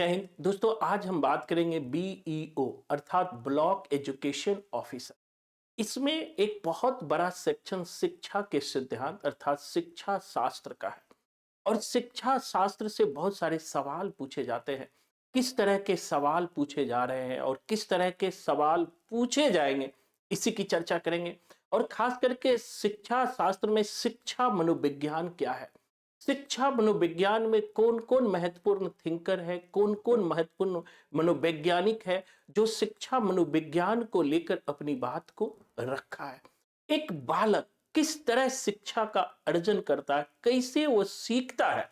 जय हिंद दोस्तों। आज हम बात करेंगे बीईओ अर्थात ब्लॉक एजुकेशन ऑफिसर। इसमें एक बहुत बड़ा सेक्शन शिक्षा के सिद्धांत अर्थात शिक्षा शास्त्र का है। और शिक्षा शास्त्र से बहुत सारे सवाल पूछे जाते हैं। किस तरह के सवाल पूछे जा रहे हैं और किस तरह के सवाल पूछे जाएंगे, इसी की चर्चा करेंगे। और खास करके शिक्षा शास्त्र में शिक्षा मनोविज्ञान क्या है, शिक्षा मनोविज्ञान में कौन कौन महत्वपूर्ण थिंकर है, कौन कौन महत्वपूर्ण मनोवैज्ञानिक है जो शिक्षा मनोविज्ञान को लेकर अपनी बात को रखा है। एक बालक किस तरह शिक्षा का अर्जन करता है, कैसे वो सीखता है,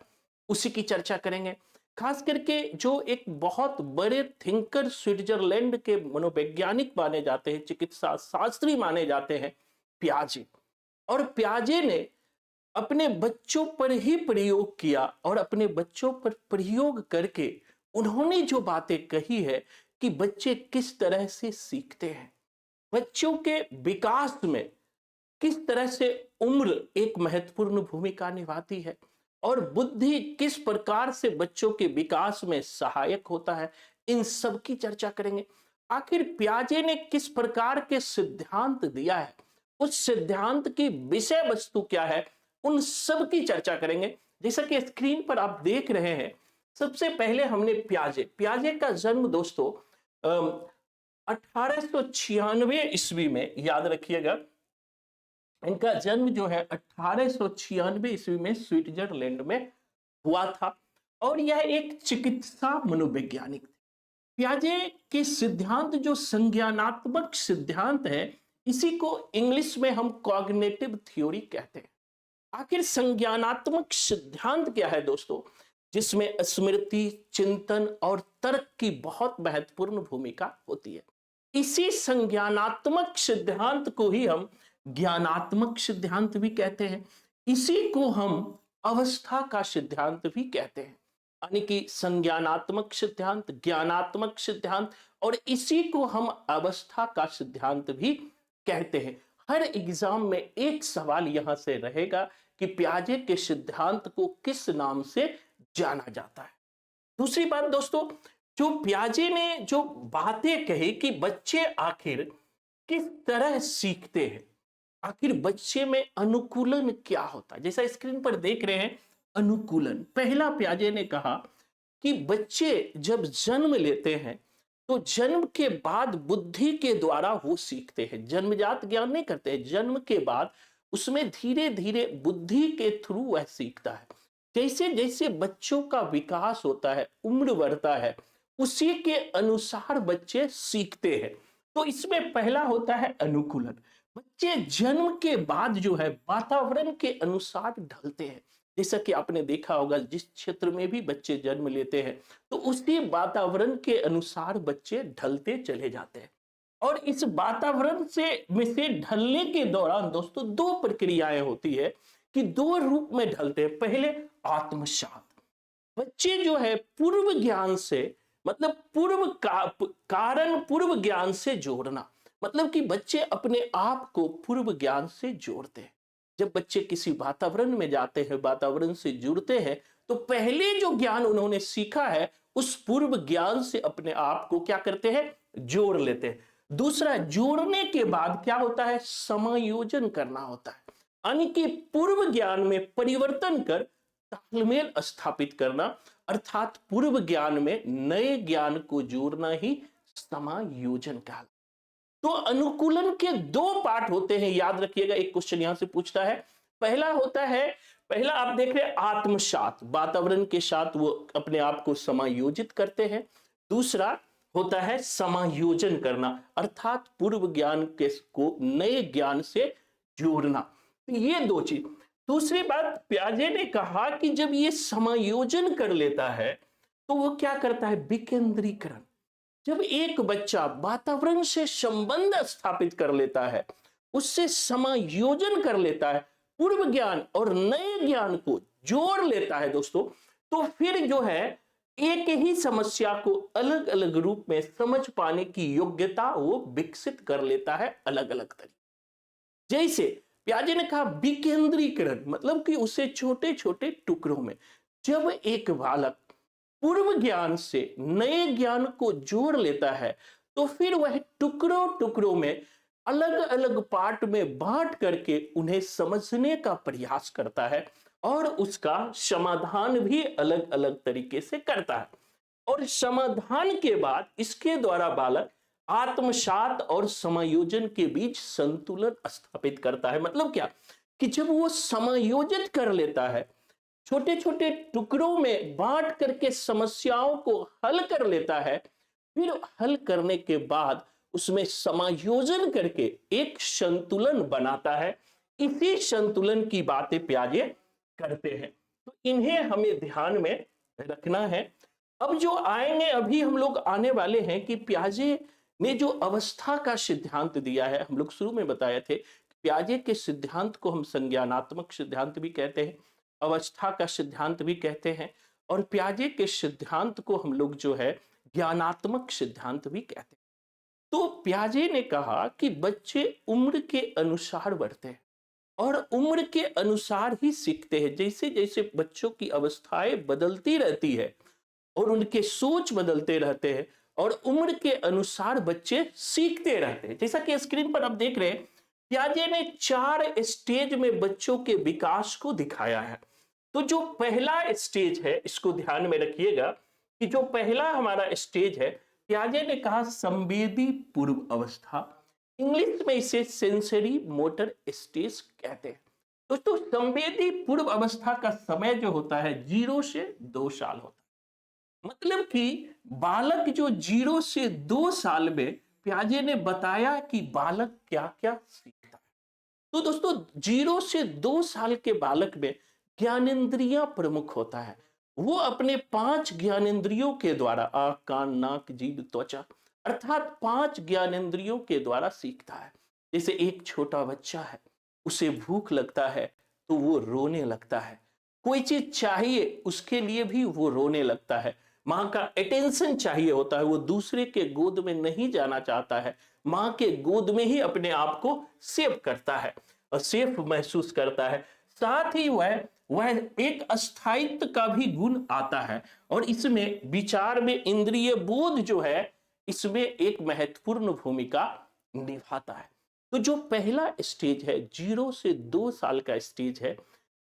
उसी की चर्चा करेंगे। खास करके जो एक बहुत बड़े थिंकर स्विट्जरलैंड के मनोवैज्ञानिक माने जाते हैं, चिकित्सा शास्त्री माने जाते हैं, प्याजे। और प्याजे ने अपने बच्चों पर ही प्रयोग किया और अपने बच्चों पर प्रयोग करके उन्होंने जो बातें कही है कि बच्चे किस तरह से सीखते हैं, बच्चों के विकास में किस तरह से उम्र एक महत्वपूर्ण भूमिका निभाती है और बुद्धि किस प्रकार से बच्चों के विकास में सहायक होता है, इन सब की चर्चा करेंगे। आखिर प्याजे ने किस प्रकार के सिद्धांत दिया है, उस सिद्धांत की विषय वस्तु क्या है, उन सब की चर्चा करेंगे। जैसा कि स्क्रीन पर आप देख रहे हैं, सबसे पहले हमने प्याजे प्याजे का जन्म दोस्तों 1896 ईस्वी में, याद रखिएगा, इनका जन्म जो है 1896 ईस्वी में स्विट्जरलैंड में हुआ था। और यह एक चिकित्सा मनोवैज्ञानिक थे। प्याजे के सिद्धांत जो संज्ञानात्मक सिद्धांत है, इसी को इंग्लिश में हम कॉग्निटिव थ्योरी कहते हैं। आखिर संज्ञानात्मक सिद्धांत क्या है दोस्तों, जिसमें स्मृति, चिंतन और तर्क की बहुत महत्वपूर्ण भूमिका होती है। इसी संज्ञानात्मक सिद्धांत को ही हम ज्ञानात्मक सिद्धांत भी कहते हैं, इसी को हम अवस्था का सिद्धांत भी कहते हैं। यानी कि संज्ञानात्मक सिद्धांत, ज्ञानात्मक सिद्धांत और इसी को हम अवस्था का सिद्धांत भी कहते हैं। हर एग्जाम में एक सवाल यहां से रहेगा कि प्याजे के सिद्धांत को किस नाम से जाना जाता है। दूसरी बात दोस्तों, जो प्याजे ने जो बातें कही कि बच्चे आखिर किस तरह सीखते हैं, आखिर बच्चे में अनुकूलन क्या होता है, जैसा स्क्रीन पर देख रहे हैं। अनुकूलन, पहला प्याजे ने कहा कि बच्चे जब जन्म लेते हैं तो जन्म के बाद बुद्धि के द्वारा वो सीखते हैं, जन्मजात ज्ञान नहीं करते हैं, जन्म के बाद उसमें धीरे धीरे बुद्धि के थ्रू वह सीखता है। जैसे जैसे बच्चों का विकास होता है, उम्र बढ़ता है, उसी के अनुसार बच्चे सीखते हैं। तो इसमें पहला होता है अनुकूलन। बच्चे जन्म के बाद जो है वातावरण के अनुसार ढलते हैं। जैसा कि आपने देखा होगा, जिस क्षेत्र में भी बच्चे जन्म लेते हैं तो उसी वातावरण के अनुसार बच्चे ढलते चले जाते हैं। और इस वातावरण से ढलने के दौरान दोस्तों दो प्रक्रियाएं होती है कि दो रूप में ढलते हैं। पहले आत्मसात, बच्चे जो है पूर्व ज्ञान से, मतलब कारण पूर्व ज्ञान से जोड़ना, मतलब कि बच्चे अपने आप को पूर्व ज्ञान से जोड़ते हैं। जब बच्चे किसी वातावरण में जाते हैं, वातावरण से जुड़ते हैं, तो पहले जो ज्ञान उन्होंने सीखा है उस पूर्व ज्ञान से अपने आप को क्या करते हैं, जोड़ लेते हैं। दूसरा, जोड़ने के बाद क्या होता है, समायोजन करना होता है, यानी कि पूर्व ज्ञान में परिवर्तन कर तालमेल स्थापित करना, अर्थात पूर्व ज्ञान में नए ज्ञान को जोड़ना ही समायोजन कहलाता है। तो अनुकूलन के दो पार्ट होते हैं, याद रखिएगा। एक क्वेश्चन यहां से पूछता है, पहला होता है, पहला आप देख रहे हैं आत्मसात, वातावरण के साथ वो अपने आप को समायोजित करते हैं। दूसरा होता है समायोजन करना, अर्थात पूर्व ज्ञान के को नए ज्ञान से जोड़ना। तो ये दो चीज। दूसरी बात, प्याजे ने कहा कि जब ये समायोजन कर लेता है तो वो क्या करता है, विकेंद्रीकरण। जब एक बच्चा वातावरण से संबंध स्थापित कर लेता है, उससे समायोजन कर लेता है, पूर्व ज्ञान और नए ज्ञान को जोड़ लेता है दोस्तों, तो फिर जो है एक ही समस्या को अलग अलग रूप में समझ पाने की योग्यता वो विकसित कर लेता है अलग अलग तरीके। जैसे प्याजे ने कहा विकेंद्रीकरण, मतलब कि उसे छोटे छोटे टुकड़ों में, जब एक बालक पूर्व ज्ञान से नए ज्ञान को जोड़ लेता है, तो फिर वह टुकड़ों टुकड़ों में अलग अलग पार्ट में बांट करके उन्हें समझने का प्रयास करता है और उसका समाधान भी अलग अलग तरीके से करता है। और समाधान के बाद इसके द्वारा बालक आत्मसात और समायोजन के बीच संतुलन स्थापित करता है। मतलब क्या, कि जब वो समायोजित कर लेता है, छोटे छोटे टुकड़ों में बांट करके समस्याओं को हल कर लेता है, फिर हल करने के बाद उसमें समायोजन करके एक संतुलन बनाता है। इसी संतुलन की बातें प्याजे करते हैं। तो इन्हें हमें ध्यान में रखना है। अब जो आएंगे, अभी हम लोग आने वाले हैं कि प्याजे ने जो अवस्था का सिद्धांत दिया है, हम लोग शुरू में बताए थे, प्याजे के सिद्धांत को हम संज्ञानात्मक सिद्धांत भी कहते हैं, अवस्था का सिद्धांत भी कहते हैं, और प्याजे के सिद्धांत को हम लोग जो है ज्ञानात्मक सिद्धांत भी कहते हैं। तो प्याजे ने कहा कि बच्चे उम्र के अनुसार बढ़ते हैं और उम्र के अनुसार ही सीखते हैं। जैसे जैसे बच्चों की अवस्थाएं बदलती रहती है और उनके सोच बदलते रहते हैं और उम्र के अनुसार बच्चे सीखते रहते हैं। जैसा कि स्क्रीन पर आप देख रहे हैं, प्याजे ने 4 स्टेज में बच्चों के विकास को दिखाया है। तो जो पहला स्टेज है, इसको ध्यान में रखिएगा कि जो पहला हमारा स्टेज है, प्याजे ने कहा संवेदी पूर्व अवस्था, इंग्लिश में इसे सेंसरी मोटर स्टेज कहते हैं। दोस्तों, संवेदी पूर्व अवस्था का समय जो होता है 0 से 2 साल होता है। मतलब कि बालक जो 0 से 2 साल में, प्याजे ने बताया कि बालक क्या क्या सीखता है। तो दोस्तों, 0 से 2 साल के बालक में ज्ञानेंद्रियां प्रमुख होता है। वो अपने 5 ज्ञानेंद्रियों के द्वारा, आंख, कान, नाक, जीभ, त्वचा, अर्थात 5 ज्ञानेंद्रियों के द्वारा सीखता है। जैसे एक छोटा बच्चा है, उसे भूख लगता है तो वो रोने लगता है, कोई चीज चाहिए उसके लिए भी वो रोने लगता है, माँ का अटेंशन चाहिए होता है, वो दूसरे के गोद में नहीं जाना चाहता है, माँ के गोद में ही अपने आप को सेफ करता है और सेफ महसूस करता है। साथ ही वह एक अस्थायित्व का भी गुण आता है और इसमें विचार में इंद्रिय बोध जो है, इसमें एक महत्वपूर्ण भूमिका निभाता है। तो जो पहला स्टेज है 0 से 2 साल का स्टेज है,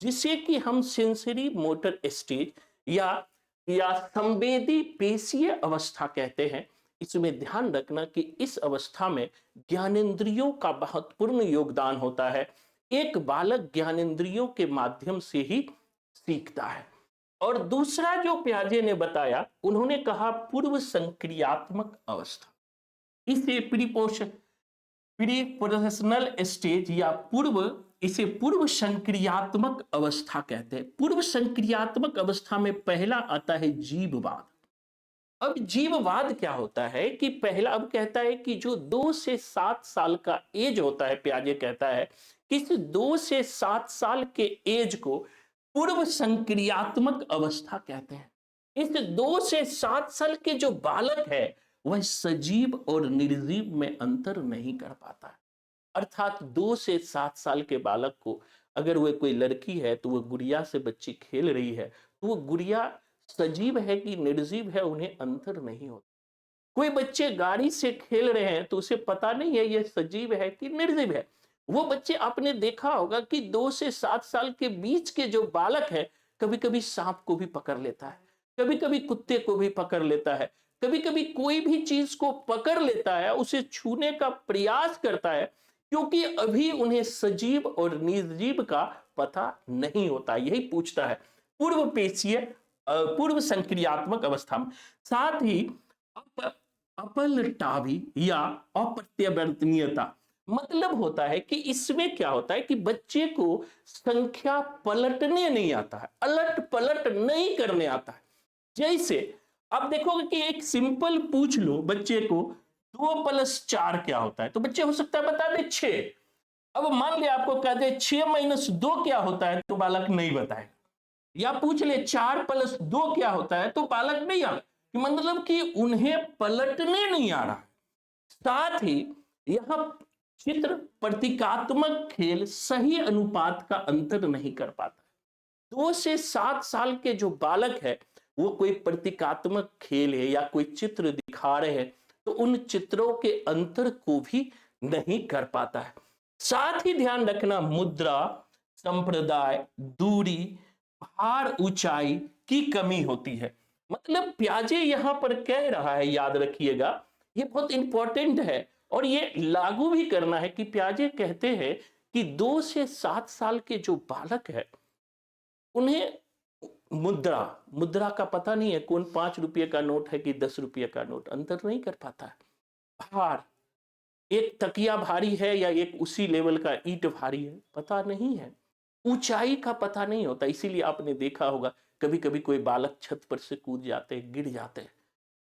जिसे कि हम सेंसरी मोटर स्टेज या संवेदी पेशीय अवस्था कहते हैं। इसमें ध्यान रखना कि इस अवस्था में ज्ञानेंद्रियों का महत्वपूर्ण योगदान होता है। एक बालक ज्ञानेंद्रियों के माध्यम से ही सीखता है। और दूसरा जो प्याजे ने बताया, उन्होंने कहा पूर्व संक्रियात्मक अवस्था, इसे प्रीप्रोसेशनल स्टेज या इसे पूर्व संक्रियात्मक अवस्था कहते हैं। पूर्व संक्रियात्मक अवस्था में पहला आता है जीववाद। अब जीववाद क्या होता है कि पहला, अब कहता है कि जो 2 से 7 साल का एज होता है, प्याजे कहता है कि इस 2 से 7 साल के एज को पूर्व संक्रियात्मक अवस्था कहते हैं। इस 2 से 7 साल के जो बालक है, वह सजीव और निर्जीव में अंतर नहीं कर पाता है। अर्थात 2 से 7 साल के बालक को, अगर वह कोई लड़की है तो वह गुड़िया से बच्ची खेल रही है, तो वो गुड़िया सजीव है कि निर्जीव है, उन्हें अंतर नहीं होता। कोई बच्चे गाड़ी से खेल रहे हैं तो उसे पता नहीं है यह सजीव है कि निर्जीव है। वो बच्चे, आपने देखा होगा कि 2 से 7 साल के बीच के जो बालक है, कभी कभी सांप को भी पकड़ लेता है, कभी कभी कुत्ते को भी पकड़ लेता है, कभी कभी कोई भी चीज को पकड़ लेता है, उसे छूने का प्रयास करता है, क्योंकि अभी उन्हें सजीव और निर्जीव का पता नहीं होता। यही पूछता है पूर्व पेशीय पूर्व संक्रियात्मक अवस्था में। साथ ही अपलटावी या अप्रत्यावर्तनीयता, मतलब होता है कि इसमें क्या होता है कि बच्चे को संख्या पलटने नहीं आता है, अलट पलट नहीं करने आता है। जैसे आप देखोगे कि एक सिंपल पूछ लो बच्चे को 2 + 4 क्या होता है, तो बच्चे हो सकता है बता दे 6। अब मान लिया आपको कह दे 6 - 2 क्या होता है, तो बालक नहीं बताएगा। या पूछ ले 4 + 2 क्या होता है, तो बालक नहीं आ, मतलब कि उन्हें पलटने नहीं आ रहा। साथ ही यह चित्र प्रतीकात्मक खेल सही अनुपात का अंतर नहीं कर पाता। 2 से 7 साल के जो बालक है, वो कोई प्रतीकात्मक खेल है या कोई चित्र दिखा रहे हैं तो उन चित्रों के अंतर को भी नहीं कर पाता है। साथ ही ध्यान रखना, मुद्रा, संप्रदाय, दूरी, भार, ऊंचाई की कमी होती है। मतलब पियाजे यहां पर कह रहा है, याद रखिएगा, ये बहुत इंपॉर्टेंट है और ये लागू भी करना है कि पियाजे कहते हैं कि 2 से 7 साल के जो बालक है उन्हें मुद्रा मुद्रा का पता नहीं है, कौन 5 रुपये का नोट है कि 10 रुपये का नोट, अंतर नहीं कर पाता है। भार, एक तकिया भारी है या एक उसी लेवल का ईंट भारी है, पता नहीं है। ऊंचाई का पता नहीं होता, इसीलिए आपने देखा होगा कभी कभी कोई बालक छत पर से कूद जाते हैं, गिर जाते हैं,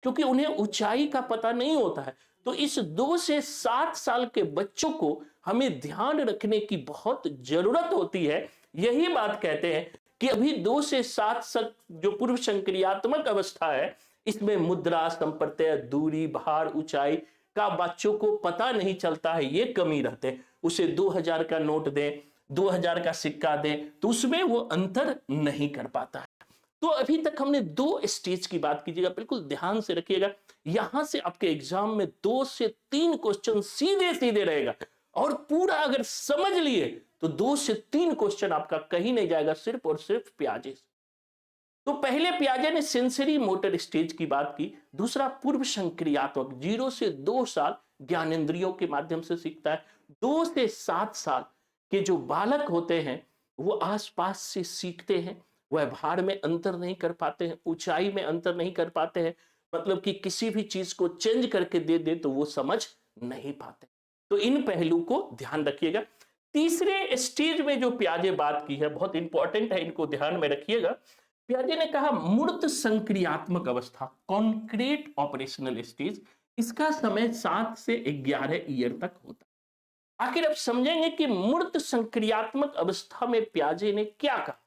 क्योंकि उन्हें ऊंचाई का पता नहीं होता है। तो इस 2 से 7 साल के बच्चों को हमें ध्यान रखने की बहुत जरूरत होती है। यही बात कहते हैं कि अभी 2 से 7 साल जो पूर्व संक्रियात्मक अवस्था है, इसमें मुद्रा, संप्रत्यय, दूरी, भार, ऊंचाई का बच्चों को पता नहीं चलता है, ये कमी रहते हैं। उसे 2000 का नोट दें, 2000 का सिक्का दें तो उसमें वो अंतर नहीं कर पाता है। तो अभी तक हमने 2 स्टेज की बात कीजिएगा, बिल्कुल ध्यान से रखिएगा। यहां से आपके एग्जाम में 2 से 3 क्वेश्चन सीधे सीधे रहेगा और पूरा अगर समझ लिए तो 2 से 3 क्वेश्चन आपका कहीं नहीं जाएगा, सिर्फ और सिर्फ पियाजे से। तो पहले पियाजे ने सेंसरी मोटर स्टेज की बात की, दूसरा पूर्व संक्रियात्मक, 0 से 2 साल ज्ञानेंद्रियों के माध्यम से सीखता है। 2 से 7 साल के जो बालक होते हैं वो आसपास से सीखते हैं, वह भार में अंतर नहीं कर पाते हैं, ऊंचाई में अंतर नहीं कर पाते हैं, मतलब कि किसी भी चीज को चेंज करके दे दे तो वो समझ नहीं पाते। तो इन पहलू को ध्यान रखिएगा। तीसरे स्टेज में जो पियाजे बात की है बहुत इंपॉर्टेंट है, इनको ध्यान में रखिएगा। पियाजे ने कहा मूर्त संक्रियात्मक अवस्था, कॉन्क्रीट ऑपरेशनल स्टेज, इसका समय 7 से 11 ईयर तक होता है। आखिर अब समझेंगे कि मूर्त संक्रियात्मक अवस्था में पियाजे ने क्या कहा।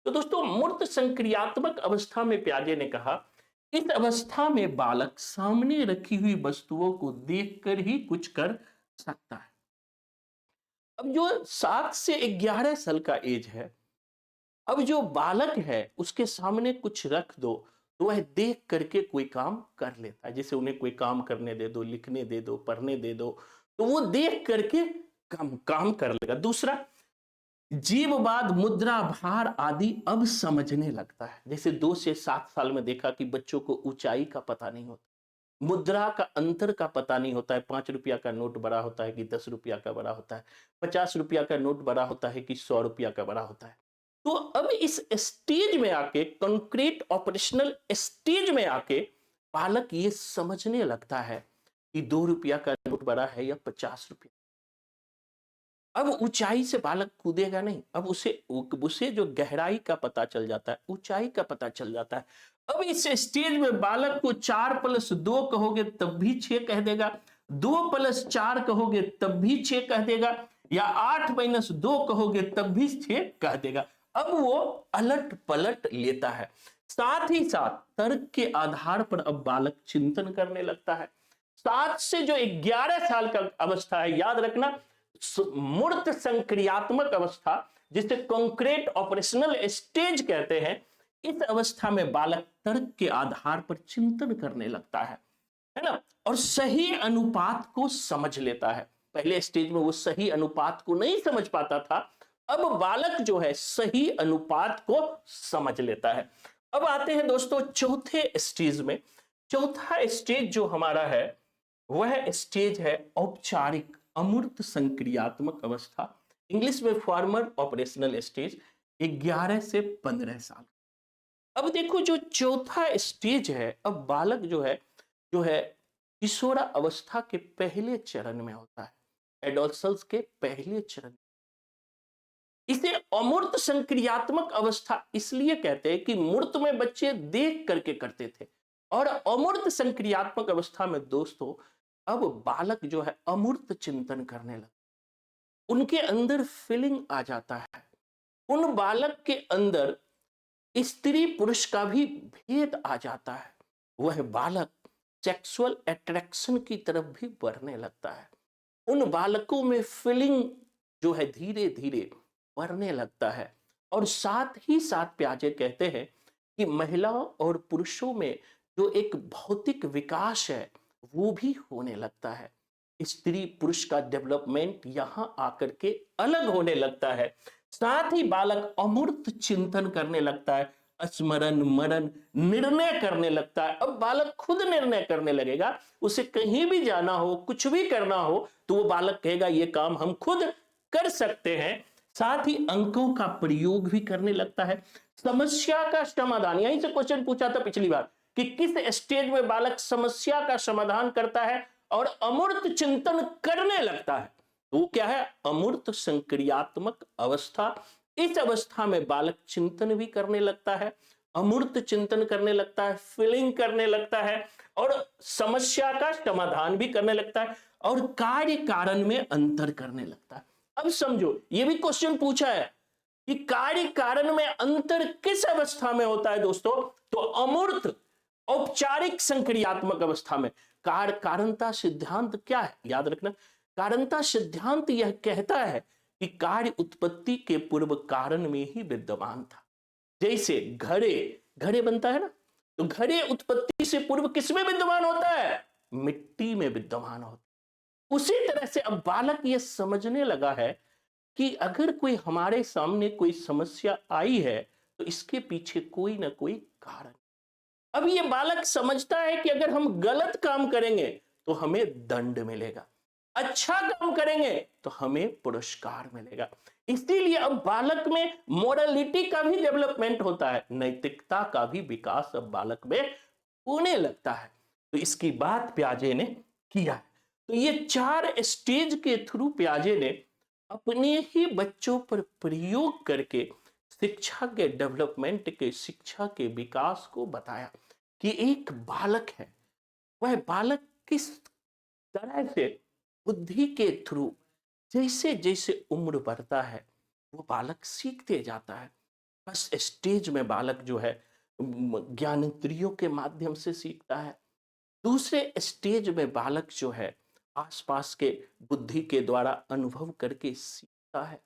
तो दोस्तों, मूर्त संक्रियात्मक अवस्था में पियाजे ने कहा इस अवस्था में बालक सामने रखी हुई वस्तुओं को देखकर ही कुछ कर सकता है। अब जो 7 से 11 साल का एज है, अब जो बालक है उसके सामने कुछ रख दो तो वह देख करके कोई काम कर लेता है। जैसे उन्हें कोई काम करने दे दो, लिखने दे दो, पढ़ने दे दो, तो वो देख करके काम कर लेगा। दूसरा, जीववाद, मुद्रा, भार आदि अब समझने लगता है। जैसे 2 से 7 साल में देखा कि बच्चों को ऊंचाई का पता नहीं होता, मुद्रा का अंतर का पता नहीं होता है, 5 रुपया का नोट बड़ा होता है कि 10 रुपया का बड़ा होता है, 50 रुपया का नोट बड़ा होता है कि 100 रुपया का बड़ा होता है। तो अब इस स्टेज में आके, कंक्रीट ऑपरेशनल स्टेज में आके बालक ये समझने लगता है कि 2 रुपया का नोट बड़ा है या 50 रुपया। अब ऊंचाई से बालक कूदेगा नहीं, अब उसे जो गहराई का पता चल जाता है, ऊंचाई का पता चल जाता है। अब इस स्टेज में बालक को 4+2 कहोगे तब भी 6 कह देगा, 2+4 कहोगे तब भी 6 कह देगा, या 8-2 कहोगे तब भी 6 कह देगा। अब वो अलट पलट लेता है। साथ ही साथ तर्क के आधार पर अब बालक चिंतन करने लगता है। 7 से जो 11 साल का अवस्था है, याद रखना, मूर्त संक्रियात्मक अवस्था, जिसे कॉन्क्रीट ऑपरेशनल स्टेज कहते हैं, इस अवस्था में बालक तर्क के आधार पर चिंतन करने लगता है ना, और सही अनुपात को समझ लेता है। पहले स्टेज में वो सही अनुपात को नहीं समझ पाता था, अब बालक जो है सही अनुपात को समझ लेता है। अब आते हैं दोस्तों चौथे स्टेज में। चौथा स्टेज जो हमारा है वह स्टेज है औपचारिक अमूर्त संक्रियात्मक अवस्था, इंग्लिश में फॉर्मल ऑपरेशनल स्टेज, 11 से 15 साल। अब देखो जो चौथा स्टेज है, अब बालक जो है किशोरा अवस्था के पहले चरण में होता है, एडोलसेंस के पहले चरण। इसे अमूर्त संक्रियात्मक अवस्था इसलिए कहते हैं कि मूर्त में बच्चे देख करके करते थे, और अमूर्त संक्रियात्मक अवस्था में दोस्तों अब बालक जो है अमूर्त चिंतन करने लगता, उनके अंदर फीलिंग आ जाता है। उन बालक के अंदर स्त्री पुरुष का भी भेद आ जाता है। वह बालक सेक्सुअल अट्रैक्शन की तरफ भी बढ़ने लगता है। उन बालकों में फीलिंग जो है धीरे धीरे बढ़ने लगता है। और साथ ही साथ पियाजे कहते हैं कि महिलाओं और पुरुषों में जो एक भौतिक विकास है वो भी होने लगता है। स्त्री पुरुष का डेवलपमेंट यहां आकर के अलग होने लगता है। साथ ही बालक अमूर्त चिंतन करने लगता है, स्मरण मनन निर्णय करने लगता है। अब बालक खुद निर्णय करने लगेगा, उसे कहीं भी जाना हो कुछ भी करना हो तो वो बालक कहेगा ये काम हम खुद कर सकते हैं। साथ ही अंकों का प्रयोग भी करने लगता है। समस्या का समाधान, यहीं से क्वेश्चन पूछा था पिछली बार कि किस स्टेज में बालक समस्या का समाधान करता है और अमूर्त चिंतन करने लगता है। तो वो क्या है? अमूर्त संक्रियात्मक अवस्था। इस अवस्था में बालक चिंतन भी करने लगता है, अमूर्त चिंतन करने लगता है, फीलिंग करने लगता है और समस्या का समाधान भी करने लगता है और कार्य कारण में अंतर करने लगता है। अब समझो, ये भी क्वेश्चन पूछा है कि कार्य कारण में अंतर किस अवस्था में होता है दोस्तों? तो अमूर्त औपचारिक संक्रियात्मक अवस्था में। कारणता सिद्धांत क्या है? याद रखना, कारणता सिद्धांत यह कहता है कि कार्य उत्पत्ति के पूर्व कारण में ही विद्यमान था। जैसे घड़े, घड़े बनता है ना, तो घड़े उत्पत्ति से पूर्व किसमें विद्यमान होता है? मिट्टी में विद्यमान होता है। उसी तरह से अब बालक यह समझने लगा है कि अगर कोई हमारे सामने कोई समस्या आई है तो इसके पीछे कोई ना कोई कारण। अब ये बालक समझता है कि अगर हम गलत काम करेंगे तो हमें दंड मिलेगा, अच्छा काम करेंगे तो हमें पुरस्कार मिलेगा। इसीलिए अब बालक में मोरालिटी का भी डेवलपमेंट होता है, नैतिकता का भी विकास अब बालक में होने लगता है। तो इसकी बात प्याजे ने किया है। तो ये 4 स्टेज के थ्रू प्याजे ने अपने ही बच्चों पर प्रयोग करके शिक्षा के डेवलपमेंट के, शिक्षा के विकास को बताया कि एक बालक है, वह बालक किस तरह से बुद्धि के थ्रू जैसे जैसे उम्र बढ़ता है वो बालक सीखते जाता है। फर्स्ट स्टेज में बालक जो है ज्ञानेंद्रियों के माध्यम से सीखता है। दूसरे स्टेज में बालक जो है आसपास के बुद्धि के द्वारा अनुभव करके सीखता है।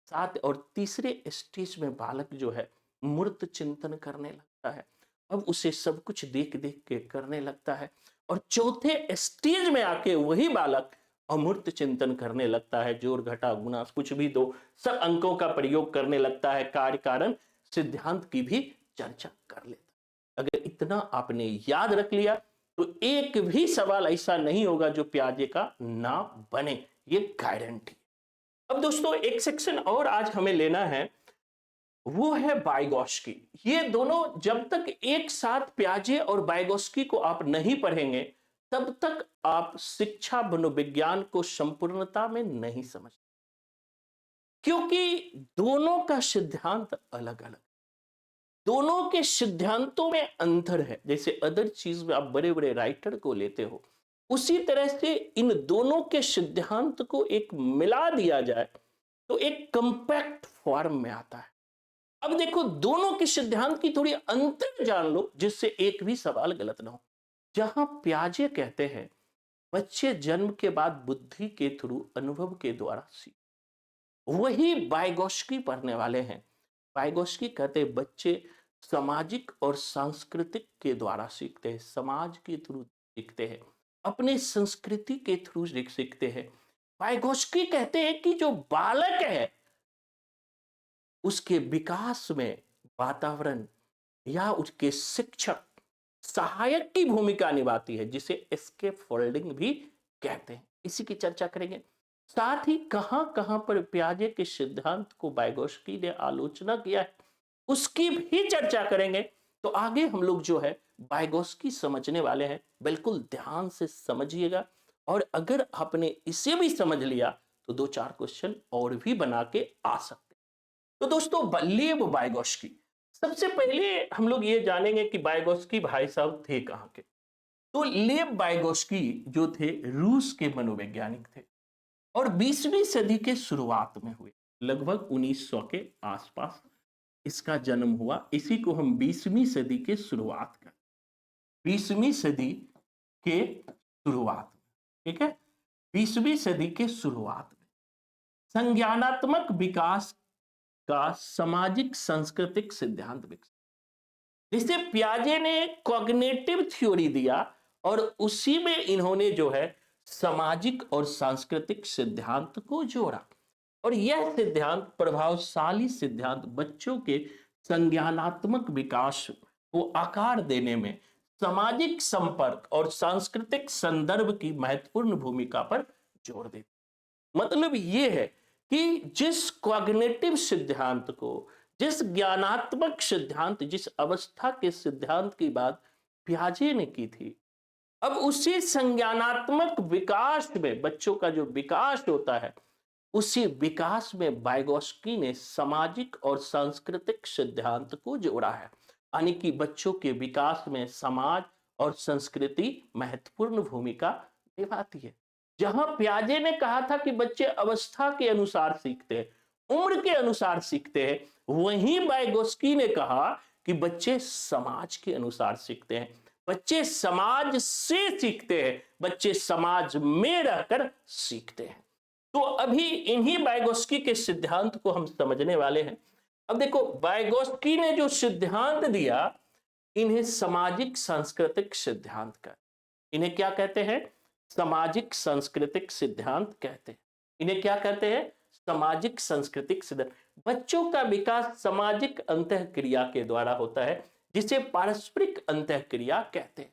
साथ और तीसरे स्टेज में बालक जो है मूर्त चिंतन करने लगता है। अब उसे सब कुछ देख देख के करने लगता है। और चौथे स्टेज में आके वही बालक अमूर्त चिंतन करने लगता है, जोड़ घटा गुणा कुछ भी दो, सब अंकों का प्रयोग करने लगता है, कार्य कारण सिद्धांत की भी चर्चा कर लेता है। अगर इतना आपने याद रख लिया तो एक भी सवाल ऐसा नहीं होगा जो प्याजे का ना बने, ये गारंटी। अब दोस्तों एक सेक्शन और आज हमें लेना है, वो है वाइगॉस्की। ये दोनों जब तक एक साथ प्याजे और वाइगॉस्की को आप नहीं पढ़ेंगे तब तक आप शिक्षा मनोविज्ञान को संपूर्णता में नहीं समझ, क्योंकि दोनों का सिद्धांत अलग अलग, दोनों के सिद्धांतों में अंतर है। जैसे अदर चीज में आप बड़े बड़े राइटर को लेते हो, उसी तरह से इन दोनों के सिद्धांत को एक मिला दिया जाए तो एक कंपैक्ट फॉर्म में आता है। अब देखो, दोनों के सिद्धांत की थोड़ी अंतर जान लो जिससे एक भी सवाल गलत ना हो। जहां प्याजे कहते हैं बच्चे जन्म के बाद बुद्धि के थ्रू अनुभव के द्वारा सीख, वही वाइगॉस्की पढ़ने वाले हैं। वाइगॉस्की कहते हैं बच्चे सामाजिक और सांस्कृतिक के द्वारा सीखते हैं, समाज के थ्रू सीखते हैं, अपने संस्कृति के थ्रू सीखते हैं। वाइगॉस्की कहते हैं कि जो बालक है उसके विकास में वातावरण या उसके शिक्षक सहायक की भूमिका निभाती है, जिसे एस्केप फोल्डिंग भी कहते हैं। इसी की चर्चा करेंगे। साथ ही कहां कहां पर प्याजे के सिद्धांत को वाइगॉस्की ने आलोचना किया है उसकी भी चर्चा करेंगे। तो आगे हम लोग जो है वाइगॉस्की समझने वाले हैं, बिल्कुल ध्यान से समझिएगा। और अगर आपने इसे भी समझ लिया तो 2-4 क्वेश्चन और भी बना के आ सकते। तो दोस्तों लेव वाइगॉस्की, सबसे पहले हम लोग ये जानेंगे कि वाइगॉस्की भाई साहब थे कहां के। तो लेव वाइगॉस्की जो थे रूस के मनोवैज्ञानिक थे और 20वीं सदी के शुरुआत में हुए, लगभग 1900 के आसपास इसका जन्म हुआ। इसी को हम 20वीं सदी के शुरुआत कर, 20वीं सदी के शुरुआत में, ठीक है, 20वीं सदी के शुरुआत में संज्ञानात्मक विकास का सामाजिक सांस्कृतिक सिद्धांत विकसित। जिसे पियाजे ने कॉग्निटिव थ्योरी दिया और उसी में इन्होंने जो है सामाजिक और सांस्कृतिक सिद्धांत को जोड़ा। और यह सिद्धांत प्रभावशाली सिद्धांत बच्चों के संज्ञानात्मक विकास को आकार देने में सामाजिक संपर्क और सांस्कृतिक संदर्भ की महत्वपूर्ण भूमिका पर जोर देता। मतलब ये है कि जिस कॉग्निटिव सिद्धांत को, जिस ज्ञानात्मक सिद्धांत, जिस अवस्था के सिद्धांत की बात पियाजे ने की थी, अब उसी संज्ञानात्मक विकास में बच्चों का जो विकास होता है, उसी विकास में वाइगोस्की ने सामाजिक और सांस्कृतिक सिद्धांत को जोड़ा है। यानी कि बच्चों के विकास में समाज और संस्कृति महत्वपूर्ण भूमिका निभाती है। जहां पियाजे ने कहा था कि बच्चे अवस्था के अनुसार सीखते हैं, उम्र के अनुसार सीखते हैं, वहीं वाइगोस्की ने कहा कि बच्चे समाज के अनुसार सीखते हैं, बच्चे समाज से सीखते हैं, बच्चे समाज में रहकर सीखते हैं। तो अभी इन्हीं वाइगोस्की के सिद्धांत को हम समझने वाले हैं। अब देखो, वाइगोस्की ने जो सिद्धांत दिया, इन्हें सामाजिक सांस्कृतिक सिद्धांत का, इन्हें क्या कहते हैं? सामाजिक सांस्कृतिक सिद्धांत कहते हैं। इन्हें क्या कहते हैं? सामाजिक सांस्कृतिक सिद्धांत। बच्चों का विकास सामाजिक अंतःक्रिया के द्वारा होता है, जिसे पारस्परिक अंतःक्रिया कहते हैं।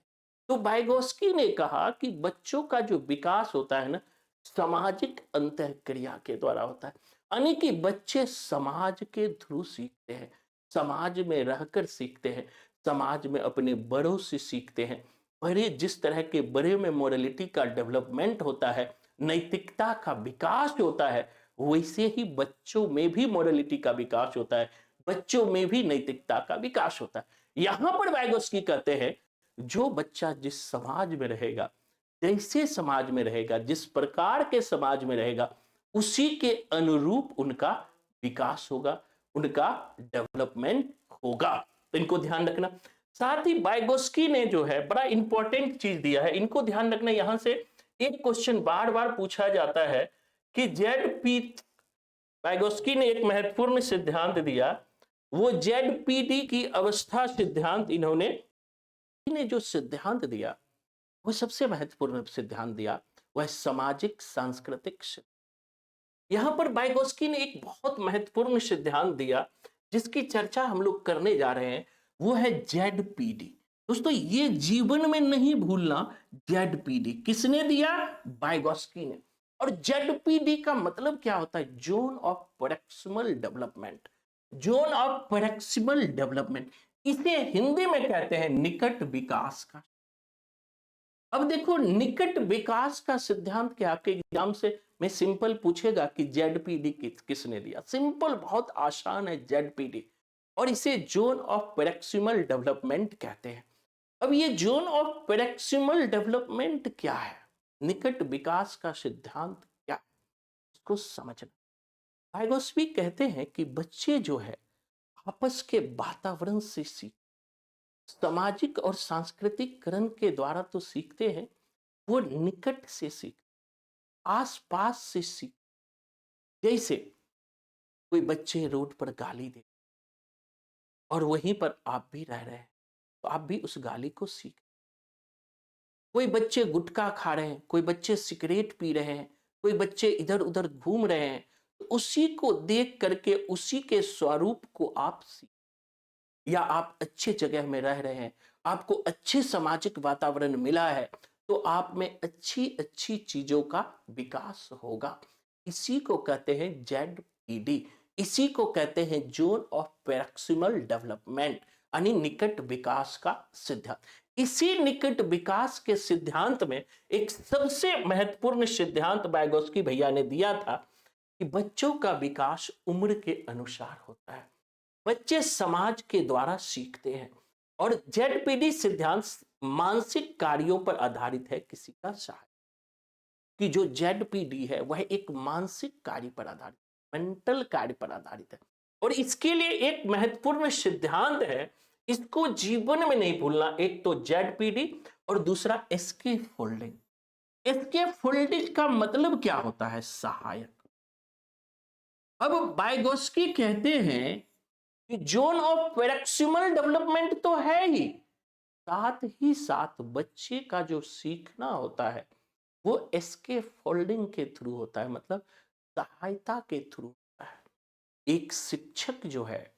तो वाइगोस्की ने कहा कि बच्चों का जो विकास होता है ना, सामाजिक अंतःक्रिया के द्वारा होता है। यानी कि बच्चे समाज के थ्रू सीखते हैं, समाज में रहकर सीखते हैं, समाज में अपने बड़ों से सीखते हैं। बड़े जिस तरह के बड़े में मोरालिटी का डेवलपमेंट होता है, नैतिकता का विकास होता है, वैसे ही बच्चों में भी मोरालिटी का विकास होता है, बच्चों में भी नैतिकता का विकास होता है। यहां पर वाइगोस्की कहते हैं, जो बच्चा जिस समाज में रहेगा, जैसे समाज में रहेगा, जिस प्रकार के समाज में रहेगा, उसी के अनुरूप उनका विकास होगा, उनका डेवलपमेंट होगा। तो इनको ध्यान रखना। साथ ही वाइगोस्की ने जो है बड़ा इंपॉर्टेंट चीज दिया है, इनको ध्यान रखना। यहां से एक क्वेश्चन बार बार पूछा जाता है कि जेड पी, वाइगोस्की ने एक महत्वपूर्ण सिद्धांत दिया, वो जेडपीडी की अवस्था सिद्धांत, इन्होंने जो सिद्धांत दिया, वो सबसे महत्वपूर्ण सिद्धांत दिया, वह सामाजिक सांस्कृतिक। यहां पर वाइगोस्की ने एक बहुत महत्वपूर्ण सिद्धांत दिया, जिसकी चर्चा हम लोग करने जा रहे हैं, वो है जेडपीडी। दोस्तों, ये जीवन में नहीं भूलना, जेडपीडी किसने दिया? वाइगोस्की ने। और जेडपीडी का मतलब क्या होता है? Zone of proximal development. Zone of proximal development, इसे हिंदी में कहते हैं निकट विकास का। अब देखो, निकट विकास का सिद्धांत क्या, आपके एग्जाम से में सिंपल पूछेगा कि जेडपीडी किसने दिया। सिंपल, बहुत आसान है जेडपीडी, और इसे जोन ऑफ प्रोक्सिमल डेवलपमेंट कहते हैं। अब ये जोन ऑफ प्रोक्सिमल डेवलपमेंट क्या है, निकट विकास का सिद्धांत क्या है, इसको समझना। वाइगोस्की कहते हैं कि बच्चे जो है आपस के वातावरण से सीख, सामाजिक और सांस्कृतिकरण के द्वारा तो सीखते हैं, वो निकट से सीख, आसपास से सीख। जैसे कोई बच्चे रोड पर गाली दे और वहीं पर आप भी रह रहे हैं, तो आप भी उस गाली को सीख। कोई बच्चे गुटखा खा रहे हैं, कोई बच्चे सिगरेट पी रहे हैं, कोई बच्चे इधर उधर घूम रहे हैं, तो उसी को देख करके उसी के स्वरूप को आप सीख। या आप अच्छे जगह में रह रहे हैं, आपको अच्छे सामाजिक वातावरण मिला है, तो आप में अच्छी अच्छी चीजों का विकास होगा। इसी को कहते हैं जेडपीडी, इसी को कहते हैं जोन ऑफ प्रोक्सिमल डेवलपमेंट, यानी निकट विकास का सिद्धांत। इसी निकट विकास के सिद्धांत में एक सबसे महत्वपूर्ण सिद्धांत वाइगोस्की भैया ने दिया था कि बच्चों का विकास उम्र के अनुसार होता है, बच्चे समाज के द्वारा सीखते हैं। और जेडपीडी सिद्धांत मानसिक कार्यों पर आधारित है, किसी का सहायक, कि जो जेडपीडी है वह एक मानसिक कार्य पर आधारित, मेंटल कार्य पर आधारित है। और इसके लिए एक महत्वपूर्ण सिद्धांत है, इसको जीवन में नहीं भूलना। एक तो जेडपीडी और दूसरा एस्केप फोल्डिंग। एस्केप फोल्डिंग का मतलब क्या होता है? सहायक। अब वाइगोस्की कहते हैं कि जोन ऑफ पैरेक्सिमल डेवलपमेंट तो है ही साथ बच्चे का जो सीखना होता है वो एस्के फोल्डिंग के थ्रू होता है, मतलब सहायता के थ्रू होता है। एक शिक्षक जो है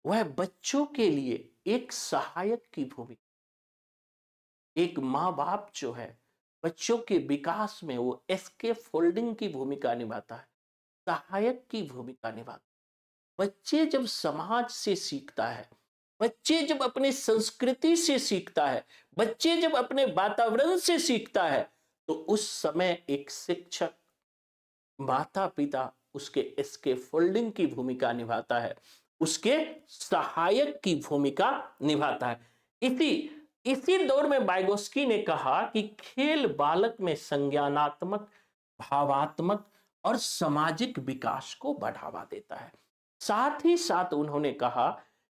वह बच्चों के लिए एक सहायक की भूमिका, एक माँ बाप जो है बच्चों के विकास में वो एस्के फोल्डिंग की भूमिका निभाता है, सहायक की भूमिका निभाता है। बच्चे जब समाज से सीखता है, बच्चे जब अपनी संस्कृति से सीखता है, बच्चे जब अपने वातावरण से सीखता है, तो उस समय एक शिक्षक, माता पिता उसके एस्के फोल्डिंग की भूमिका निभाता है, उसके सहायक की भूमिका निभाता है। इसी इसी दौर में वाइगोस्की ने कहा कि खेल बालक में संज्ञानात्मक, भावात्मक और सामाजिक विकास को बढ़ावा देता है। साथ ही साथ उन्होंने कहा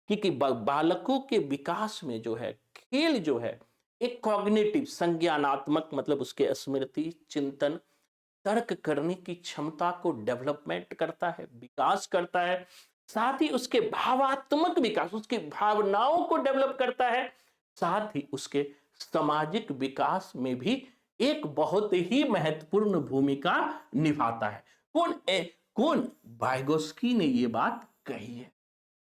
कि बालकों के विकास में जो है खेल जो है एक कॉग्निटिव, संज्ञानात्मक मतलब उसके स्मृति, चिंतन, तर्क करने की क्षमता को डेवलपमेंट करता है, विकास करता है। साथ ही उसके भावात्मक विकास, उसकी भावनाओं को डेवलप करता है। साथ ही उसके सामाजिक विकास में भी एक बहुत ही महत्वपूर्ण भूमिका निभाता है। कौन वाइगोस्की ने ये बात कही है।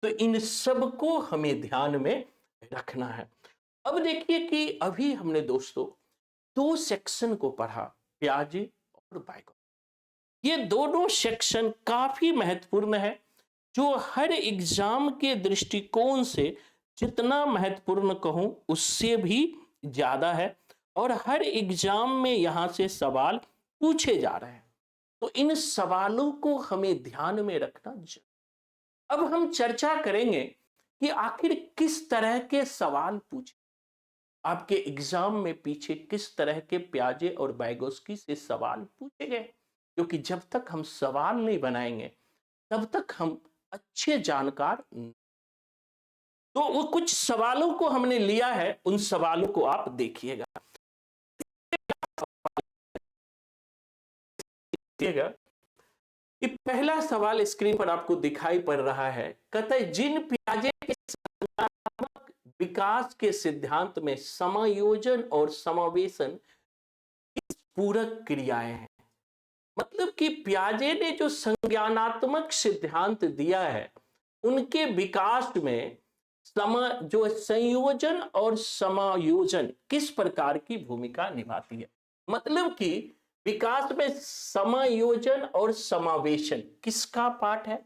तो इन सब को हमें ध्यान में रखना है। अब देखिए कि अभी हमने दोस्तों दो सेक्शन को पढ़ा, पियाजे और वाइगोस्की। ये दोनों सेक्शन काफी महत्वपूर्ण है, जो हर एग्जाम के दृष्टिकोण से जितना महत्वपूर्ण कहूं उससे भी ज्यादा है, और हर एग्जाम में यहां से सवाल पूछे जा रहे हैं। तो इन सवालों को हमें ध्यान में रखना जरूरी। अब हम चर्चा करेंगे कि आखिर किस तरह के सवाल पूछे, आपके एग्जाम में पीछे किस तरह के पियाजे और वाइगोस्की से सवाल पूछे गए। क्योंकि जब तक हम सवाल नहीं बनाएंगे तब तक हम अच्छे जानकार तो वो कुछ सवालों को हमने लिया है, उन सवालों को आप देखिएगा। कि पहला सवाल स्क्रीन पर आपको दिखाई पड़ रहा है, कहता है जिन पियाजे के संज्ञानात्मक विकास के सिद्धांत में समायोजन और समावेशन पूरक क्रियाएं हैं। मतलब कि पियाजे ने जो संज्ञानात्मक सिद्धांत दिया है उनके विकास में जो संयोजन और समायोजन किस प्रकार की भूमिका निभाती है। मतलब कि विकास में समायोजन और समावेशन किसका पाठ है,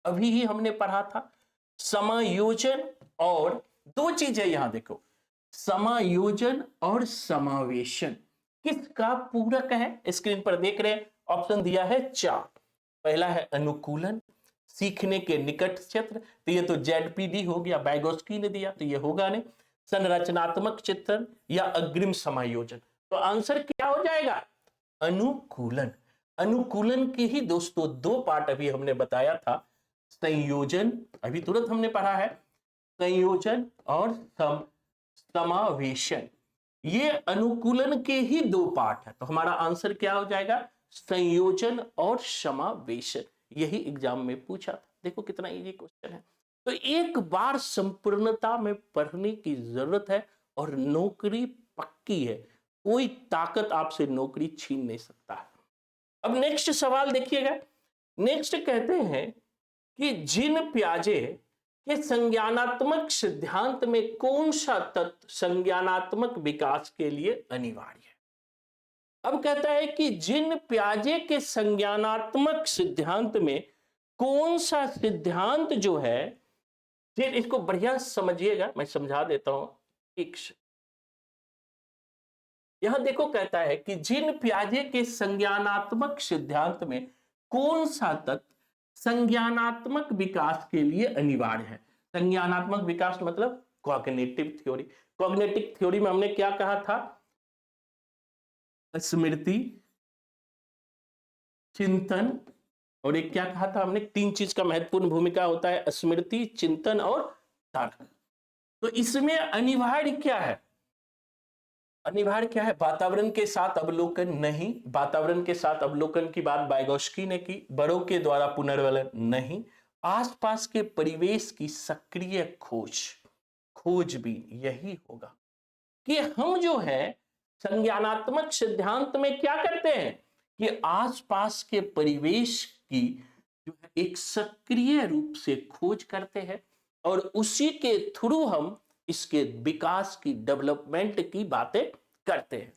अभी ही हमने पढ़ा था। समायोजन और दो चीजें यहां देखो, समायोजन और समावेशन किसका पूरक है। स्क्रीन पर देख रहे हैं, ऑप्शन दिया है 4। पहला है अनुकूलन, सीखने के निकट क्षेत्र, तो ये तो जेडपीडी हो गया, वाइगोस्की ने दिया तो ये होगा नहीं। संरचनात्मक चित्रण या अग्रिम समायोजन, तो आंसर क्या हो जाएगा, अनुकूलन। अनुकूलन के ही दोस्तों दो पार्ट अभी हमने बताया था, संयोजन अभी तुरंत हमने पढ़ा है, संयोजन और समावेशन। ये अनुकूलन के ही दो पार्ट है, तो हमारा आंसर क्या हो जाएगा, संयोजन और समावेशन। यही एग्जाम में पूछा था, देखो कितना इजी क्वेश्चन है। तो एक बार संपूर्णता में पढ़ने की जरूरत है और नौकरी पक्की है, कोई ताकत आपसे नौकरी छीन नहीं सकता है। अब नेक्स्ट सवाल देखिएगा, नेक्स्ट कहते हैं कि जिन पियाजे के संज्ञानात्मक सिद्धांत में कौन सा तत्व संज्ञानात्मक विकास के लिए अनिवार्य है। अब कहता है कि जिन पियाजे के संज्ञानात्मक सिद्धांत में कौन सा सिद्धांत जो है, फिर इसको बढ़िया समझिएगा, मैं समझा देता हूं। यहां देखो कहता है कि जिन पियाजे के संज्ञानात्मक सिद्धांत में कौन सा तत्व संज्ञानात्मक विकास के लिए अनिवार्य है। संज्ञानात्मक विकास मतलब कॉग्निटिव थ्योरी। कॉग्निटिव थ्योरी में हमने क्या कहा था, स्मृति, चिंतन, और एक क्या कहा था हमने, तीन चीज का महत्वपूर्ण भूमिका होता है, स्मृति, चिंतन और तर्क। तो इसमें अनिवार्य क्या है, अनिवार्य क्या है, वातावरण के साथ अवलोकन नहीं, वातावरण के साथ अवलोकन की बात वाइगोस्की ने की, बड़ों के द्वारा पुनर्वलन नहीं, आसपास के परिवेश की सक्रिय खोजबीन यही होगा कि हम जो है संज्ञानात्मक सिद्धांत में क्या करते हैं कि आसपास के परिवेश की जो है एक सक्रिय रूप से खोज करते हैं और उसी के थ्रू हम इसके विकास की डेवलपमेंट की बातें करते हैं।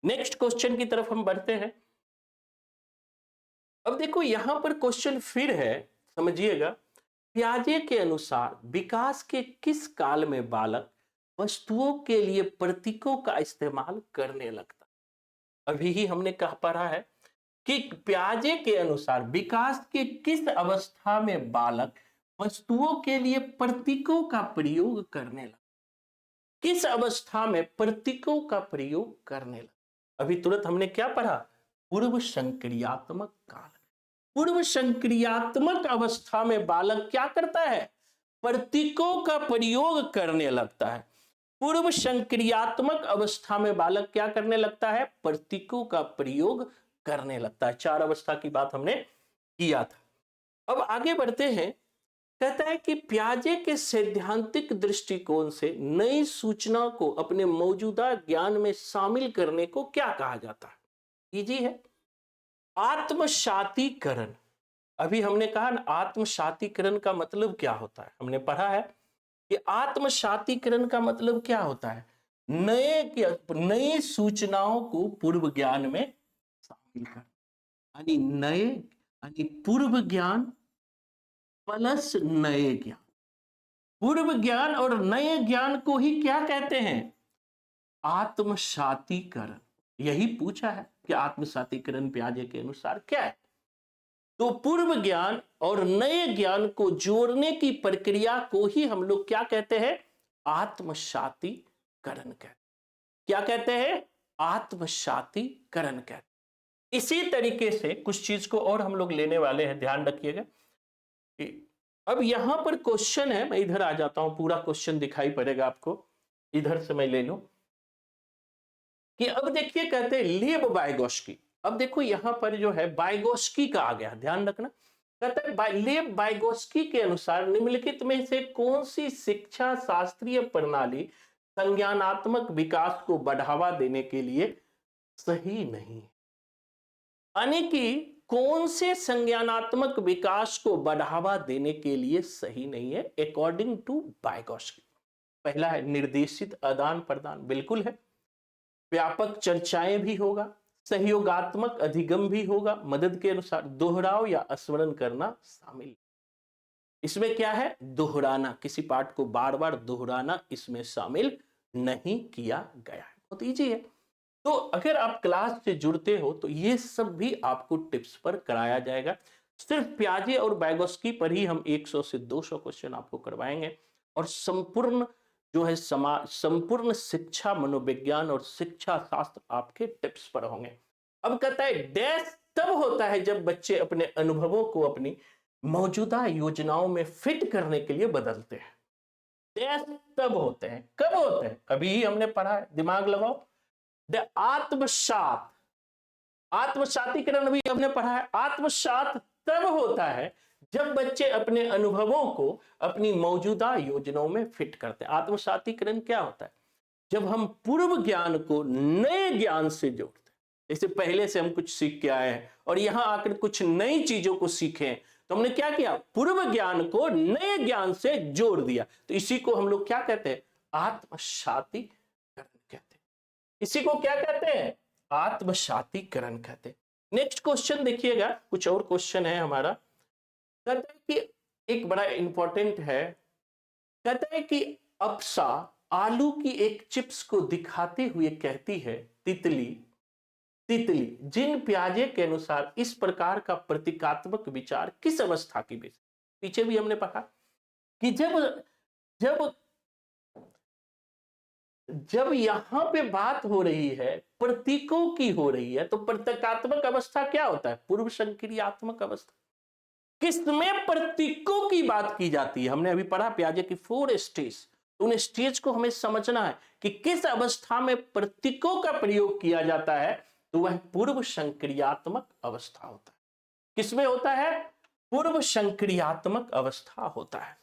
नेक्स्ट क्वेश्चन की तरफ हम बढ़ते हैं। अब देखो यहां पर क्वेश्चन फिर है, समझिएगा। पियाजे के अनुसार विकास के किस काल में बालक वस्तुओं के लिए प्रतीकों का इस्तेमाल करने लगता? अभी ही हमने कह पढ़ा है कि पियाजे के अनुसार विकास के किस अवस्था में बालक वस्तुओं के लिए प्रतीकों का प्रयोग करने लगता? किस अवस्था में प्रतीकों का प्रयोग करने लगता? अभी तुरंत हमने क्या पढ़ा? पूर्व संक्रियात्मक काल। पूर्व संक्रियात्मक अवस्था में बालक क्या करता है? प्रतीकों का प्रयोग करने लगता है। पूर्व संक्रियात्मक अवस्था में बालक क्या करने लगता है? प्रतीकों का प्रयोग करने लगता है। 4 अवस्था की बात हमने किया था। अब आगे बढ़ते हैं। कहता है कि पियाजे के सैद्धांतिक दृष्टिकोण से नई सूचना को अपने मौजूदा ज्ञान में शामिल करने को क्या कहा जाता है? इजी है, आत्मसातीकरण। अभी हमने कहा ना आत्मसातीकरण का मतलब क्या होता है, हमने पढ़ा है कि आत्मसातीकरण का मतलब क्या होता है? नई सूचनाओं को पूर्व ज्ञान में शामिल कर, यानी नए यानी पूर्व ज्ञान प्लस नए ज्ञान। पूर्व ज्ञान और नए ज्ञान को ही क्या कहते हैं? आत्मसातीकरण। यही पूछा है कि आत्मसातीकरण पियाजे के अनुसार क्या है। तो पूर्व ज्ञान और नए ज्ञान को जोड़ने की प्रक्रिया को ही हम लोग क्या कहते हैं? आत्मसातीकरण कहते हैं। क्या कहते हैं? आत्मसातीकरण कहते हैं। इसी तरीके से कुछ चीज को और हम लोग लेने वाले हैं, ध्यान रखिएगा। अब यहां पर क्वेश्चन है, मैं इधर आ जाता हूं, पूरा क्वेश्चन दिखाई पड़ेगा आपको, इधर से मैं ले लूं कि अब देखिए कहते हैं लेब वाइगोस्की। अब देखो यहां पर जो है वाइगोस्की का आ गया, ध्यान रखना। कहता है लेब वाइगोस्की के अनुसार निम्नलिखित में से कौन सी शिक्षा शास्त्रीय प्रणाली संज्ञानात्मक विकास को बढ़ावा देने के लिए सही नहीं है? यानी कि कौन से संज्ञानात्मक विकास को बढ़ावा देने के लिए सही नहीं है अकॉर्डिंग टू वाइगोस्की? पहला है निर्देशित आदान प्रदान, बिल्कुल है। व्यापक चर्चाएं भी होगा, सहयोगात्मक अधिगम भी होगा, मदद के अनुसार दोहराव या स्मरण करना शामिल। इसमें क्या है? दोहराना, किसी पाठ को बार बार दोहराना इसमें शामिल नहीं किया गया है। बहुत इजी है। तो अगर आप क्लास से जुड़ते हो तो ये सब भी आपको टिप्स पर कराया जाएगा। सिर्फ पियाजे और वाइगोस्की पर ही हम 100 से 200 क्वेश्चन आपको करवाएंगे और संपूर्ण जो है संपूर्ण शिक्षा मनोविज्ञान और शिक्षा शास्त्र आपके टिप्स पर होंगे। अब कहता है डैश तब होता है जब बच्चे अपने अनुभवों को अपनी मौजूदा योजनाओं में फिट करने के लिए बदलते हैं। डैश तब होते हैं, कब होते हैं? अभी ही हमने पढ़ा है, दिमाग लगाओ। आत्मसातीकरण भी हमने पढ़ा है। आत्मसात तब होता है जब बच्चे अपने अनुभवों को अपनी मौजूदा योजनाओं में फिट करते हैं। आत्मसातीकरण क्या होता है? जब हम पूर्व ज्ञान को नए ज्ञान से जोड़ते हैं। जैसे पहले से हम कुछ सीख के आए हैं और यहां आकर कुछ नई चीजों को सीखे, तो हमने क्या किया? पूर्व ज्ञान को नए ज्ञान से जोड़ दिया। तो इसी को हम लोग क्या कहते हैं? आत्मसातीकरण कहते हैं। इसी को क्या कहते हैं? आत्मसातीकरण कहते हैं। नेक्स्ट क्वेश्चन देखिएगा, कुछ और क्वेश्चन है हमारा। कहते हैं कि एक बड़ा इंपॉर्टेंट है। कहते हैं कि अप्सा आलू की एक चिप्स को दिखाते हुए कहती है तितली तितली जिन पियाजे के अनुसार इस प्रकार का प्रतीकात्मक विचार किस अवस्था की बेस? पीछे भी हमने पढ़ा कि जब जब यहां पे बात हो रही है प्रतीकों की हो रही है, तो प्रतीकात्मक अवस्था क्या होता है? पूर्व संक्रियात्मक अवस्था। किसमें प्रतीकों की बात की जाती है? हमने अभी पढ़ा पियाजे की 4 स्टेज। उन स्टेज को हमें समझना है कि किस अवस्था में प्रतीकों का प्रयोग किया जाता है, तो वह पूर्व संक्रियात्मक अवस्था होता है। किसमें होता है? पूर्व संक्रियात्मक अवस्था होता है।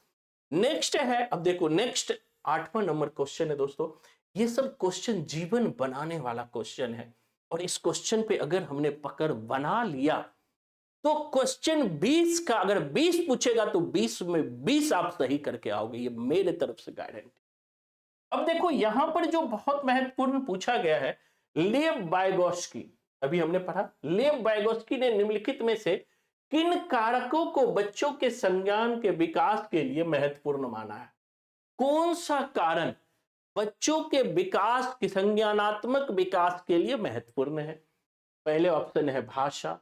नेक्स्ट है, अब देखो नेक्स्ट 8वां नंबर क्वेश्चन है दोस्तों। ये सब क्वेश्चन जीवन बनाने वाला क्वेश्चन है, और इस क्वेश्चन पे अगर हमने पकड़ बना लिया तो क्वेश्चन 20 का अगर 20 पूछेगा तो 20 में 20 आप सही करके आओगे, ये मेरे तरफ से गारंटी। अब देखो यहां पर जो बहुत महत्वपूर्ण पूछा गया है, लेव वाइगोत्स्की, अभी हमने पढ़ा, लेव वाइगोत्स्की ने निम्नलिखित में से किन कारकों को बच्चों के संज्ञान के विकास के लिए महत्वपूर्ण माना है? कौन सा कारण बच्चों के विकास की संज्ञानात्मक विकास के लिए महत्वपूर्ण है? पहले ऑप्शन है भाषा,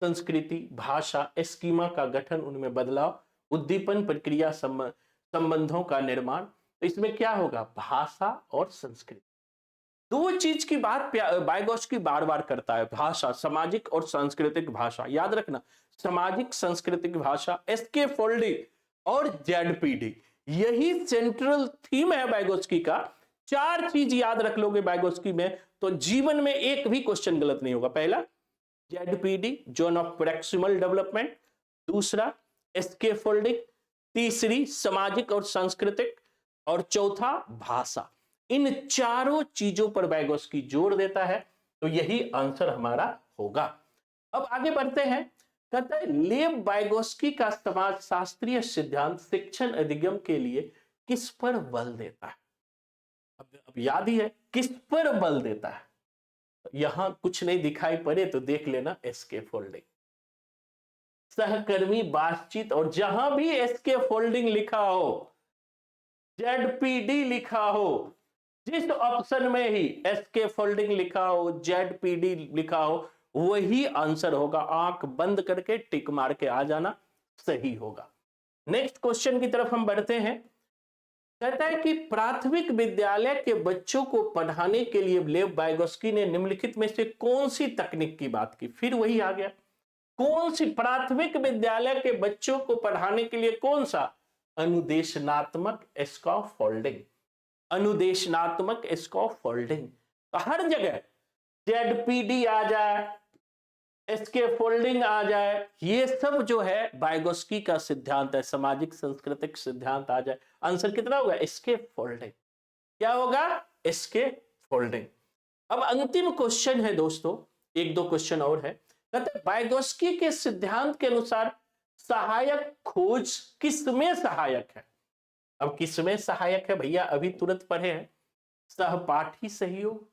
संस्कृति, भाषा, स्कीमा का गठन, उनमें बदलाव, उद्दीपन प्रक्रिया, संबंधों का निर्माण। तो इसमें क्या होगा? भाषा और संस्कृति। दो चीज की बात वाइगोत्स्की बार बार करता है, भाषा, सामाजिक और सांस्कृतिक भाषा, याद रखना, सामाजिक सांस्कृतिक भाषा, एसके फोल्डिंग और जेडपीडी, यही सेंट्रल थीम है वाइगोत्स्की का। चार चीज याद रख लोगे वाइगोत्स्की में तो जीवन में एक भी क्वेश्चन गलत नहीं होगा। पहला ZPD, zone of proximal development, दूसरा एसके फोल्डिंग, तीसरी सामाजिक और सांस्कृतिक, और चौथा भाषा। इन चारों चीजों पर वाइगोत्स्की जोर देता है, तो यही आंसर हमारा होगा। अब आगे बढ़ते हैं, कहता है लेव वाइगोत्स्की का समाजशास्त्रीय सिद्धांत शिक्षण अधिगम के लिए किस पर बल देता है? अब याद ही है किस पर बल देता है। यहां कुछ नहीं दिखाई पड़े तो देख लेना, एसके फोल्डिंग, सहकर्मी बातचीत, और जहां भी एसके फोल्डिंग लिखा हो, जेडपीडी लिखा हो, जिस ऑप्शन में ही एसके फोल्डिंग लिखा हो, जेडपीडी लिखा हो, वही आंसर होगा। आंख बंद करके टिक मार के आ जाना, सही होगा। नेक्स्ट क्वेश्चन की तरफ हम बढ़ते हैं। कहता है कि प्राथमिक विद्यालय के बच्चों को पढ़ाने के लिए लेव वाइगोत्स्की ने निम्नलिखित में से कौन सी तकनीक की बात की? फिर वही आ गया, कौन सी? प्राथमिक विद्यालय के बच्चों को पढ़ाने के लिए कौन सा? अनुदेशनात्मक स्कैफोल्डिंग, अनुदेशनात्मक स्कैफोल्डिंग। तो हर जगह जेडपीडी आ जाए, स्कैफोल्डिंग आ जाए, ये सब जो है वाइगोत्स्की का सिद्धांत है, सामाजिक सांस्कृतिक सिद्धांत आ जाए, आंसर कितना होगा? स्कैफोल्डिंग। क्या होगा? स्कैफोल्डिंग। अब अंतिम क्वेश्चन है दोस्तों, एक दो क्वेश्चन और है। कहते हैं वाइगोत्स्की के सिद्धांत के अनुसार सहायक खोज किसमें सहायक है? अब किसमें सहायक है भैया? अभी तुरंत पढ़े हैं, सहपाठी सहयोग।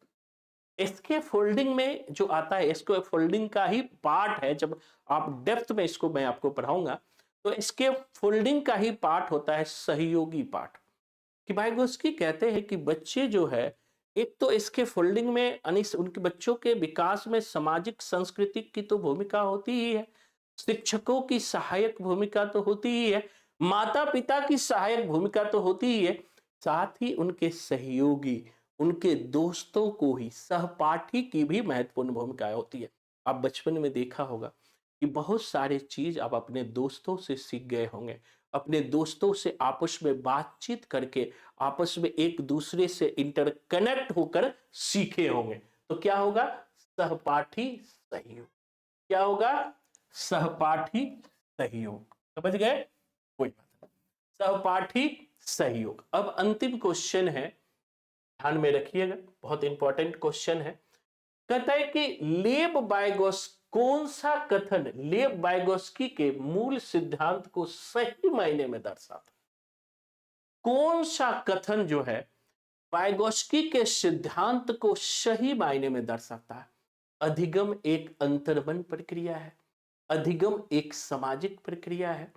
इसके फोल्डिंग में जो आता है, इसको फोल्डिंग का ही पार्ट है, जब आप डेप्थ में इसको मैं आपको पढ़ाऊंगा तो इसके फोल्डिंग का ही पार्ट होता है सहयोगी पार्ट। कि वाइगोत्स्की कहते हैं कि बच्चे जो है, एक तो इसके फोल्डिंग में उनके बच्चों के विकास में सामाजिक सांस्कृतिक की तो भूमिका होती ही है, शिक्षकों की सहायक भूमिका तो होती ही है, माता पिता की सहायक भूमिका तो होती ही है, साथ ही उनके सहयोगी, उनके दोस्तों को ही, सहपाठी की भी महत्वपूर्ण भूमिका होती है। आप बचपन में देखा होगा कि बहुत सारे चीज आप अपने दोस्तों से सीख गए होंगे, अपने दोस्तों से आपस में बातचीत करके, आपस में एक दूसरे से इंटरकनेक्ट होकर सीखे होंगे। तो क्या होगा? सहपाठी सहयोग। क्या होगा? सहपाठी सहयोग। समझ गए? कोई बात नहीं, सहपाठी सहयोग। अब अंतिम क्वेश्चन है, ध्यान में रखिएगा, बहुत इंपॉर्टेंट क्वेश्चन है। कहता है कि लेव वाइगोत्स्की, कौन सा कथन लेव वाइगोत्स्की के मूल सिद्धांत को सही मायने में दर्शाता? कौन सा कथन जो है वाइगोत्स्की के सिद्धांत को सही मायने में दर्शाता है? अधिगम एक अंतर्मन प्रक्रिया है, अधिगम एक सामाजिक प्रक्रिया है,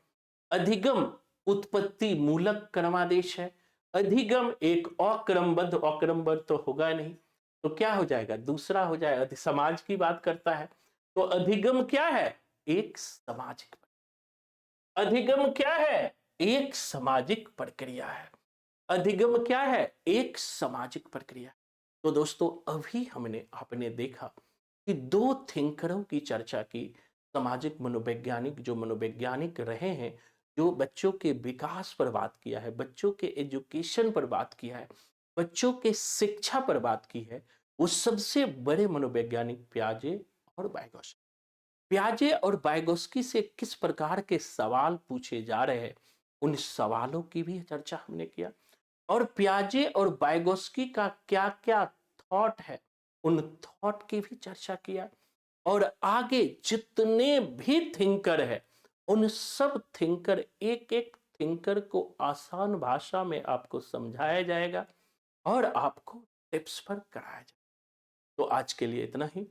अधिगम उत्पत्ति मूलक क्रमादेश है, अधिगम एक अक्रमबद्ध, अक्रमबद्ध तो होगा नहीं, तो क्या हो जाएगा? दूसरा हो जाएगा, समाज की बात करता है, तो अधिगम क्या है? एक सामाजिक, अधिगम क्या है? एक सामाजिक प्रक्रिया है। अधिगम क्या है? एक सामाजिक प्रक्रिया। तो दोस्तों अभी आपने देखा कि दो थिंकरों की चर्चा की, सामाजिक मनोवैज्ञानिक, जो मनोवैज्ञानिक रहे हैं, जो बच्चों के विकास पर बात किया है, बच्चों के एजुकेशन पर बात किया है, बच्चों के शिक्षा पर बात की है, वो सबसे बड़े मनोवैज्ञानिक पियाजे और वाइगोत्स्की। पियाजे और वाइगोस्की से किस प्रकार के सवाल पूछे जा रहे हैं, उन सवालों की भी चर्चा हमने किया। और पियाजे और वाइगोस्की का क्या क्या थॉट है, उन थॉट की भी चर्चा किया। और आगे जितने भी थिंकर है, उन सब थिंकर, एक एक थिंकर को आसान भाषा में आपको समझाया जाएगा और आपको टिप्स पर कराया जाएगा। तो आज के लिए इतना ही।